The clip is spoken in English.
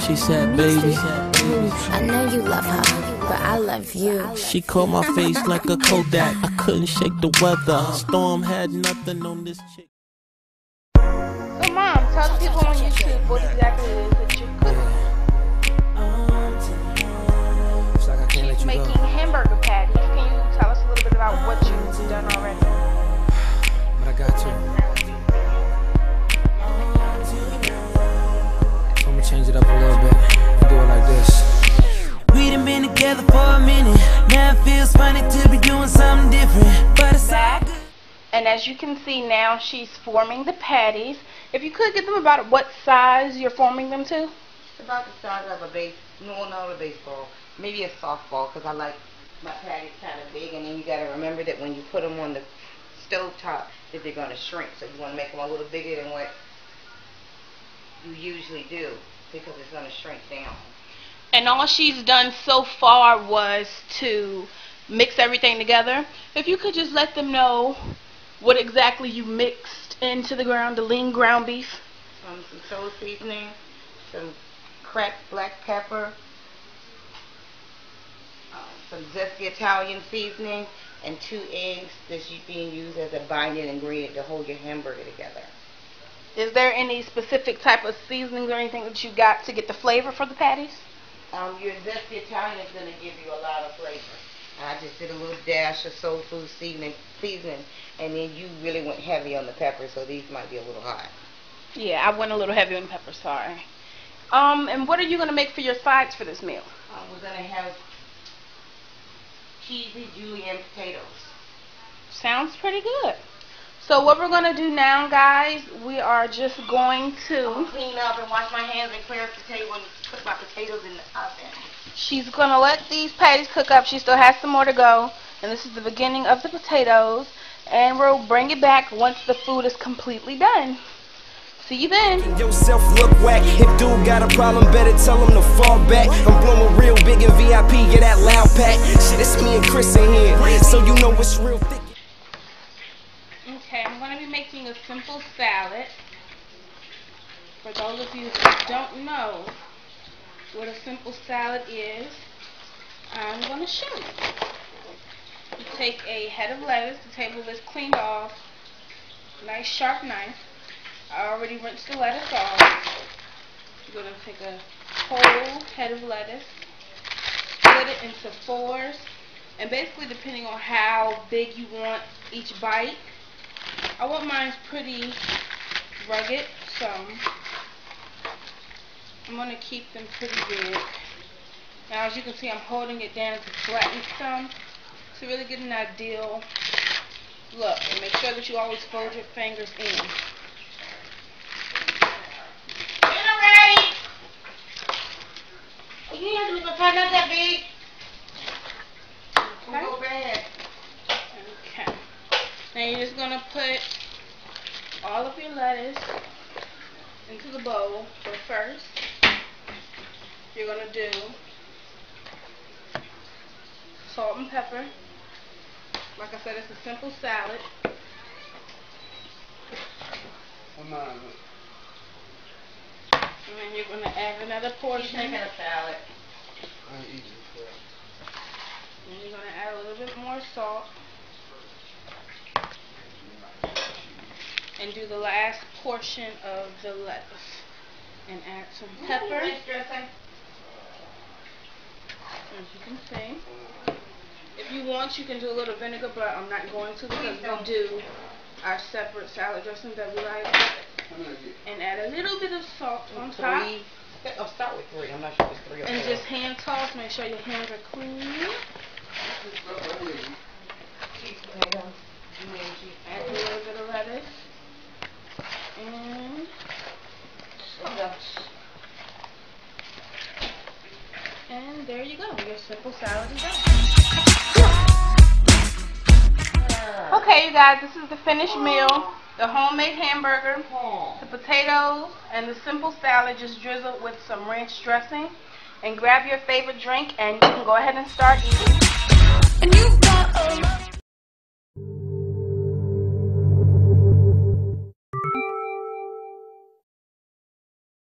She said, baby, I know you love her, but I love you. She caught my face like a Kodak. I couldn't shake the weather. Storm had nothing on this chick. So Mom, tell the people on YouTube what exactly it is that you're cooking. She's making hamburger patties. Can you tell us a little bit about what you've done already? But I got to. So I'm gonna change it up a little bit and do it like this. We done been together for a minute. Now it feels funny to be doing something different, but it's all good. And as you can see now, she's forming the patties. If you could give them about what size you're forming them to? It's about the size of a not a baseball, maybe a softball, because I like my patties kind of big. And then you got to remember that when you put them on the stove top, that they're going to shrink. So you want to make them a little bigger than what you usually do, because it's going to shrink down. And all she's done so far was to mix everything together. If you could just let them know what exactly you mixed into the lean ground beef. Some soul seasoning, some cracked black pepper, some zesty Italian seasoning, and 2 eggs that's being used as a binding ingredient to hold your hamburger together. Is there any specific type of seasonings or anything that you got to get the flavor for the patties? Your zesty Italian is going to give you a lot of flavor. I just did a little dash of soul food seasoning, and then you really went heavy on the pepper, so these might be a little hot. Yeah, I went a little heavy on the pepper, sorry. And what are you going to make for your sides for this meal? We're going to have cheesy julienne potatoes. Sounds pretty good. So what we're going to do now, guys, we are just going to clean up and wash my hands and clear up the table and put my potatoes in the oven. She's going to let these patties cook up. She still has some more to go. And this is the beginning of the potatoes. And we'll bring it back once the food is completely done. See you then. Yourself look whack. If dude got a problem, better tell him to fall back. I'm blowing real big in VIP, get that loud pack. Shit, it's me and Chris in here, so you know it's real thick. Okay, I'm going to be making a simple salad. For those of you who don't know what a simple salad is, I'm going to show you. You take a head of lettuce, the table is cleaned off, nice sharp knife. I already rinsed the lettuce off. You're going to take a whole head of lettuce, split it into 4s, and basically depending on how big you want each bite. I want mine pretty rugged, so I'm going to keep them pretty big. Now as you can see, I'm holding it down to flatten some to really get an ideal look. And make sure that you always fold your fingers in. Dinner ready! You have to look not that big. Okay. Go bad. Okay. Now you're just going to put all of your lettuce into the bowl. So first, you're going to do salt and pepper. Like I said, it's a simple salad. And then you're going to add another portion. She's making a salad. And you're going to add a little bit more salt. And do the last portion of the lettuce. And add some pepper. As you can see. If you want, you can do a little vinegar, but I'm not going to because we'll do our separate salad dressing that we like. And add a little bit of salt on top. I'll start with 3. I'm not sure if it's 3 or 4. And just hand toss. Make sure your hands are clean. Add a little bit of lettuce. And there you go. Your simple salad is done. Okay, you guys, this is the finished meal. The homemade hamburger, the potatoes, and the simple salad just drizzled with some ranch dressing. And grab your favorite drink and you can go ahead and start eating. And you've got a